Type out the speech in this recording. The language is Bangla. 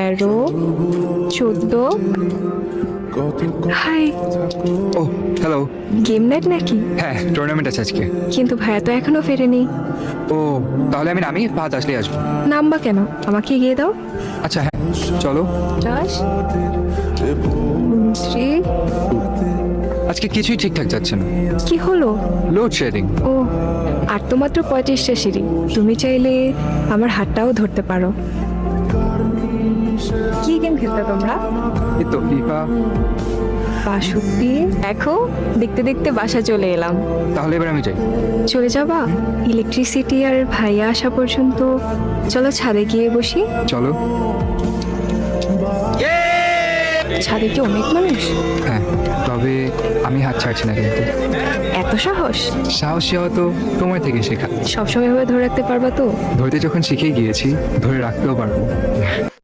13, 14। হাই, ও হ্যালো। গেম নাইট নাকি? হ্যাঁ, টুর্নামেন্ট আছে আজকে। কিন্তু ভাইয়া তো এখনো ফেরেনি। ও তাহলে আমি ভাত আসলেই আসবো। নামবা কেন? আমাকে গিয়ে দাও। আচ্ছা হ্যাঁ, চলো। 10, 3। আজকে কিছুই ঠিকঠাক যাচ্ছে না, কি হলো? লোডশেডিং। ও, আর তো মাত্র 35টা সিঁড়ি। তুমি চাইলে আমার হাতটাও ধরতে পারো। কি গেম খেলতে তোমরা? এই তো ফিফা। বাসুকি। দেখো, দেখতে দেখতে বাসা চলে এলাম। তাহলে এবার আমি যাই। চলে যাবা? ইলেকট্রিসিটি আর ভাইয়া আসা পর্যন্ত চলো ছাদে গিয়ে বসি। চলো। ছাদে কি অনেক মানুষ? হ্যাঁ, তবে আমি হাত ছাড়ছি না কিন্তু। এত সাহস? সাহসী হওয়া তো তোমার থেকে শেখা। সবসময় এভাবে ধরে রাখতে পারবা তো? ধরতে যখন শিখে গিয়েছি, ধরে রাখতেও পারবো।